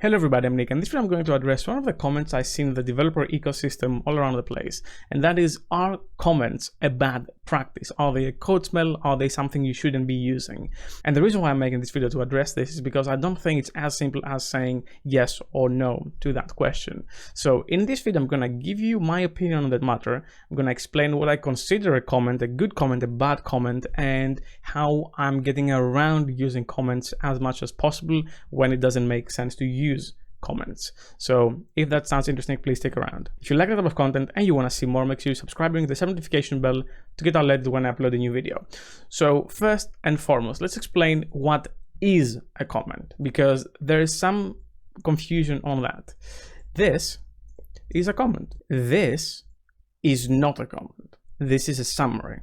Hello everybody, I'm Nick, and this video I'm going to address one of the comments I see in the developer ecosystem all around the place, and that is, are comments a bad practice? Are they a code smell? Are they something you shouldn't be using? And the reason why I'm making this video to address this is because I don't think it's as simple as saying yes or no to that question. So in this video, I'm going to give you my opinion on that matter. I'm going to explain what I consider a comment, a good comment, a bad comment, and how I'm getting around using comments as much as possible when it doesn't make sense to use comments. So if that sounds interesting, please stick around. If you like that type of content and you want to see more, make sure you subscribe, ring the notification bell to get alerted when I upload a new video. So first and foremost, let's explain what is a comment, because there is some confusion on that. This is a comment. This is not a comment. This is a summary.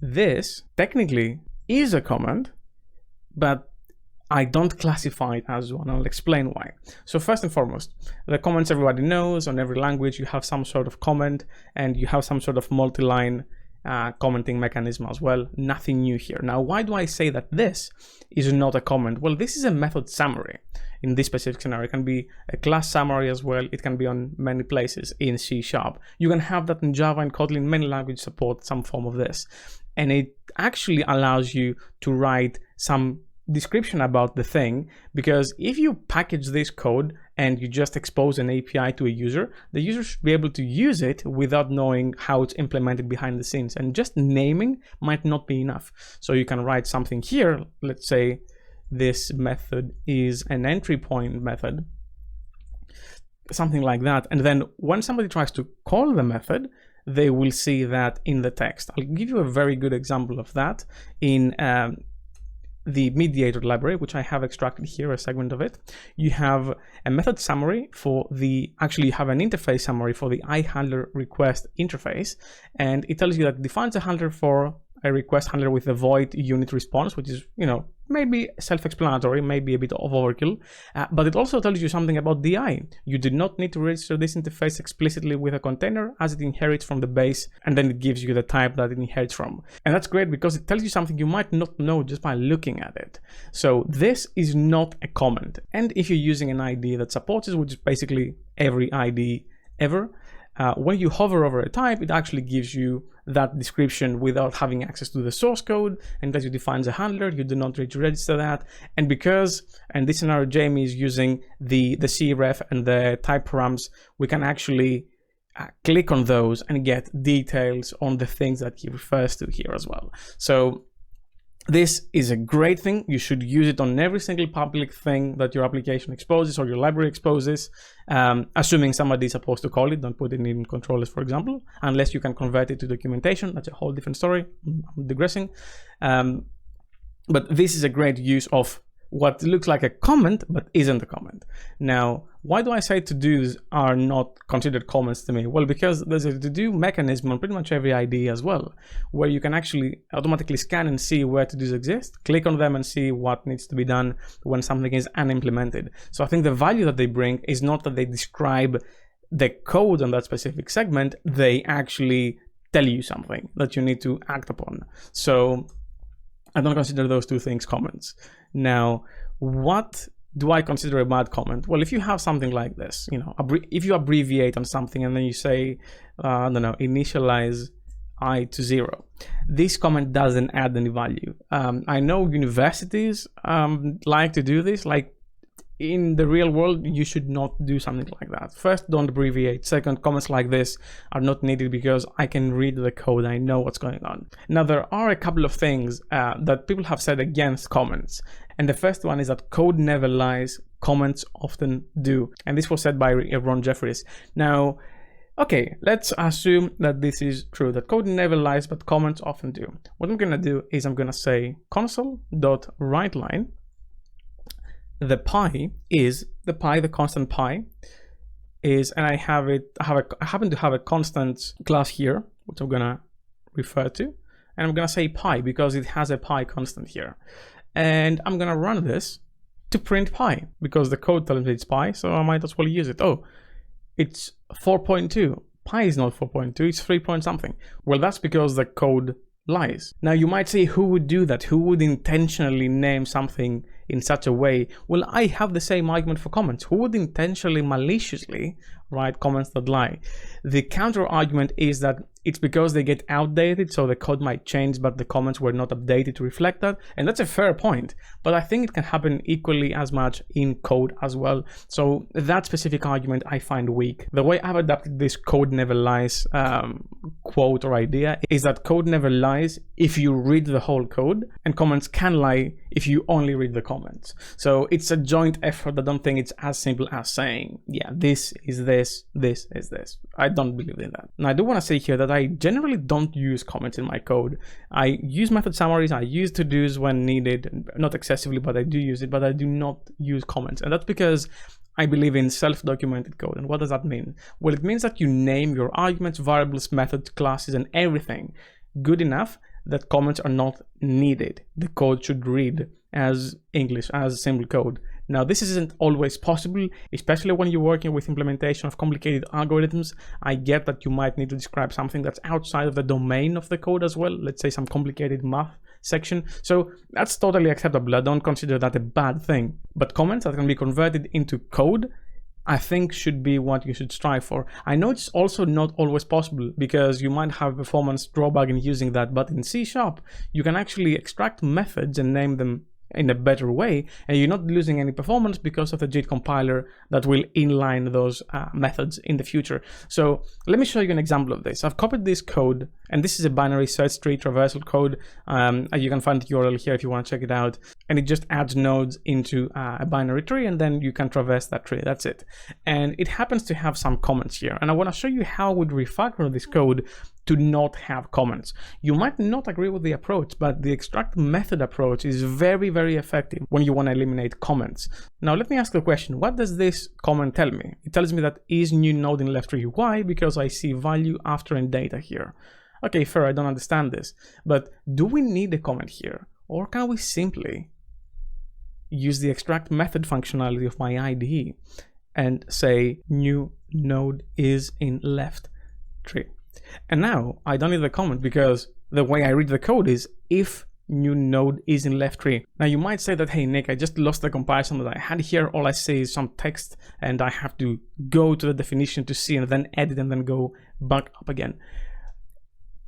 This technically is a comment, but I don't classify it as one. I'll explain why. So first and foremost, the comments everybody knows. On every language, you have some sort of comment and you have some sort of multi-line commenting mechanism as well. Nothing new here. Now, why do I say that this is not a comment? Well, this is a method summary. In this specific scenario, it can be a class summary as well. It can be on many places in C#. You can have that in Java and Kotlin. Many languages support some form of this. And it actually allows you to write some description about the thing, because if you package this code and you just expose an API to a user, the user should be able to use it without knowing how it's implemented behind the scenes, and just naming might not be enough. So you can write something here. Let's say this method is an entry point method, something like that, and then when somebody tries to call the method, they will see that in the text. I'll give you a very good example of that in the mediator library, which I have extracted here, a segment of it. You have a method summary for actually you have an interface summary for the iHandler request interface, and it tells you that it defines a handler for a request handler with a void unit response, which is, maybe self-explanatory, maybe a bit of overkill, but it also tells you something about DI. You do not need to register this interface explicitly with a container, as it inherits from the base, and then it gives you the type that it inherits from. And that's great because it tells you something you might not know just by looking at it. So this is not a comment. And if you're using an IDE that supports it, which is basically every IDE ever, when you hover over a type, it actually gives you that description without having access to the source code, and as you define a handler, you do not need to register that. And because, in this scenario, Jamie is using the cref and the type params, we can actually click on those and get details on the things that he refers to here as well. So this is a great thing. You should use it on every single public thing that your application exposes or your library exposes, assuming somebody is supposed to call it. Don't put it in controllers, for example, unless you can convert it to documentation. That's a whole different story. I'm digressing. But this is a great use of what looks like a comment but isn't a comment. Now, why do I say to-dos are not considered comments to me? Well, because there's a to-do mechanism on pretty much every IDE as well, where you can actually automatically scan and see where to-dos exist, click on them and see what needs to be done when something is unimplemented. So I think the value that they bring is not that they describe the code on that specific segment, they actually tell you something that you need to act upon. So I don't consider those two things comments. Now, what do I consider a bad comment? Well, if you have something like this, if you abbreviate on something and then you say, I don't know, initialize I to 0, this comment doesn't add any value. I know universities like to do this. Like, in the real world, you should not do something like that. First, don't abbreviate. Second, comments like this are not needed because I can read the code. I know what's going on. Now, there are a couple of things that people have said against comments. And the first one is that code never lies, comments often do. And this was said by Ron Jeffries. Now, okay, let's assume that this is true, that code never lies, but comments often do. What I'm going to do is I'm going to say console.writeLine. The pi is the constant pi is, and I happen to have a constant class here, which I'm gonna refer to, and I'm gonna say pi because it has a pi constant here, and I'm gonna run this to print pi because the code tells me it's pi, so I might as well use it. Oh, it's 4.2. Pi is not 4.2, it's 3 point something. Well, that's because the code lies. Now you might say, who would do that? Who would intentionally name something in such a way? Well, I have the same argument for comments. Who would intentionally, maliciously write comments that lie? The counter argument is that it's because they get outdated, so the code might change, but the comments were not updated to reflect that. And that's a fair point, but I think it can happen equally as much in code as well. So that specific argument I find weak. The way I've adapted this code never lies quote or idea is that code never lies if you read the whole code, and comments can lie if you only read the comments. So it's a joint effort. I don't think it's as simple as saying, yeah, this is this, this is this. I don't believe in that. Now I do want to say here that I generally don't use comments in my code. I use method summaries, I use to-dos when needed, not excessively, but I do use it, but I do not use comments. And that's because I believe in self-documented code. And what does that mean? Well, it means that you name your arguments, variables, methods, classes, and everything good enough that comments are not needed. The code should read as English, as simple code. Now, this isn't always possible, especially when you're working with implementation of complicated algorithms. I get that you might need to describe something that's outside of the domain of the code as well. Let's say some complicated math section. So that's totally acceptable. I don't consider that a bad thing. But comments that can be converted into code, I think should be what you should strive for. I know it's also not always possible because you might have a performance drawback in using that, but in C# you can actually extract methods and name them in a better way, and you're not losing any performance because of the JIT compiler that will inline those methods in the future. So let me show you an example of this. I've copied this code, and this is a binary search tree traversal code. You can find the URL here if you want to check it out, and it just adds nodes into a binary tree, and then you can traverse that tree. That's it. And it happens to have some comments here, and I want to show you how I would refactor this code to not have comments. You might not agree with the approach, but the extract method approach is very, very effective when you want to eliminate comments. Now, let me ask the question, what does this comment tell me? It tells me that is new node in left tree. Why? Because I see value after and data here. Okay, fair, I don't understand this, but do we need a comment here? Or can we simply use the extract method functionality of my IDE and say new node is in left tree? And now I don't need the comment because the way I read the code is if new node is in left tree. Now you might say that, hey Nick, I just lost the comparison that I had here. All I say is some text and I have to go to the definition to see and then edit and then go back up again.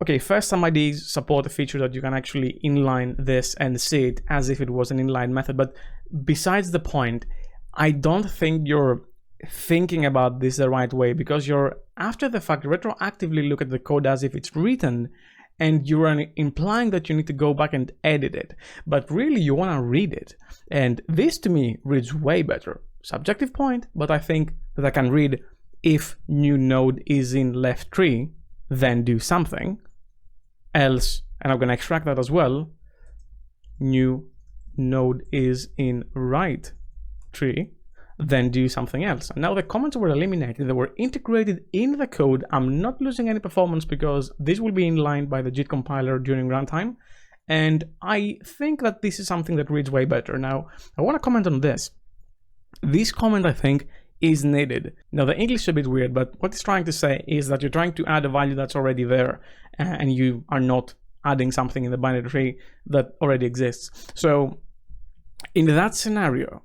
Okay, first some IDEs support a feature that you can actually inline this and see it as if it was an inline method. But besides the point, I don't think you're thinking about this the right way, because you're after the fact retroactively look at the code as if it's written, and you're implying that you need to go back and edit it, but really you want to read it. And this to me reads way better. Subjective point, but I think that I can read if new node is in left tree, then do something else, and I'm going to extract that as well. New node is in right tree, then do something else. And now the comments were eliminated, they were integrated in the code. I'm not losing any performance because this will be inlined by the JIT compiler during runtime. And I think that this is something that reads way better. Now, I want to comment on this. This comment, I think, is needed. Now, the English is a bit weird, but what it's trying to say is that you're trying to add a value that's already there, and you are not adding something in the binary tree that already exists. So in that scenario,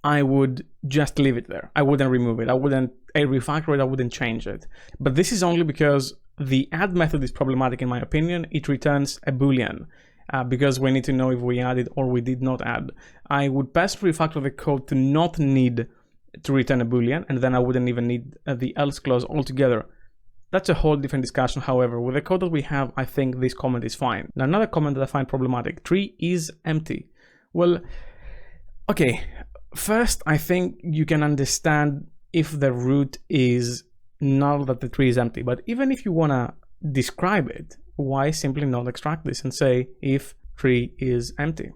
I would just leave it there. I wouldn't remove it. I wouldn't refactor it. I wouldn't change it. But this is only because the add method is problematic in my opinion. It returns a Boolean because we need to know if we added or we did not add. I would best refactor the code to not need to return a Boolean, and then I wouldn't even need the else clause altogether. That's a whole different discussion. However, with the code that we have, I think this comment is fine. Now, another comment that I find problematic, tree is empty. Well, okay. First, I think you can understand if the root is null that the tree is empty, but even if you want to describe it, why simply not extract this and say if tree is empty?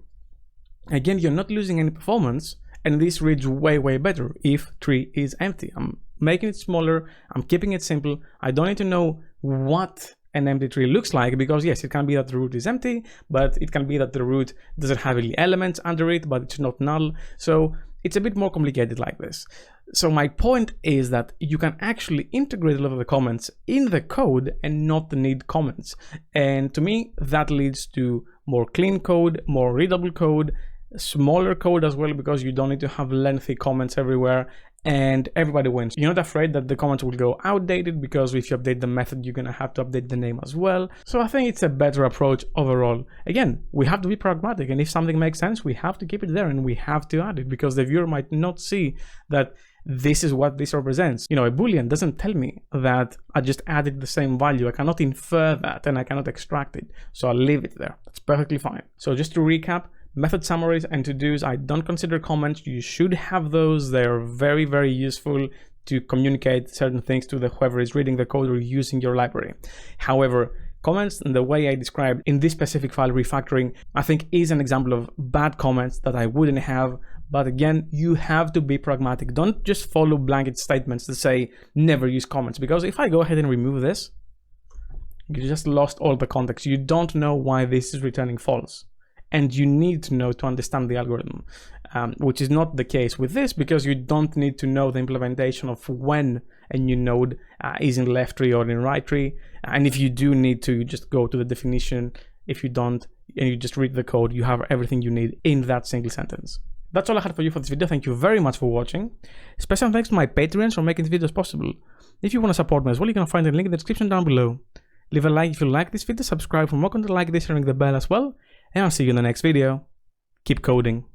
Again, you're not losing any performance, and this reads way, way better if tree is empty. I'm making it smaller, I'm keeping it simple. I don't need to know what an empty tree looks like, because yes, it can be that the root is empty, but it can be that the root doesn't have any elements under it, but it's not null. So it's a bit more complicated like this. So my point is that you can actually integrate a lot of the comments in the code and not need comments. And to me, that leads to more clean code, more readable code, smaller code as well, because you don't need to have lengthy comments everywhere, and everybody wins. You're not afraid that the comments will go outdated, because if you update the method, you're gonna have to update the name as well. So I think it's a better approach overall. Again, we have to be pragmatic, and if something makes sense, we have to keep it there and we have to add it, because the viewer might not see that this is what this represents. You know, a boolean doesn't tell me that I just added the same value. I cannot infer that and I cannot extract it. So I'll leave it there. That's perfectly fine. So just to recap, method summaries and to-dos, I don't consider comments. You should have those. They're very, very useful to communicate certain things to whoever is reading the code or using your library. However, comments and the way I described in this specific file refactoring, I think is an example of bad comments that I wouldn't have. But again, you have to be pragmatic. Don't just follow blanket statements that say never use comments, because if I go ahead and remove this, you just lost all the context. You don't know why this is returning false. And you need to know to understand the algorithm, which is not the case with this, because you don't need to know the implementation of when a new node is in left tree or in right tree. And if you do need to, you just go to the definition. If you don't, and you just read the code, you have everything you need in that single sentence. That's all I had for you for this video. Thank you very much for watching. Special thanks to my Patreons for making these videos possible. If you want to support me as well, you can find the link in the description down below. Leave a like if you like this video, subscribe for more content like this, and ring the bell as well. And I'll see you in the next video. Keep coding.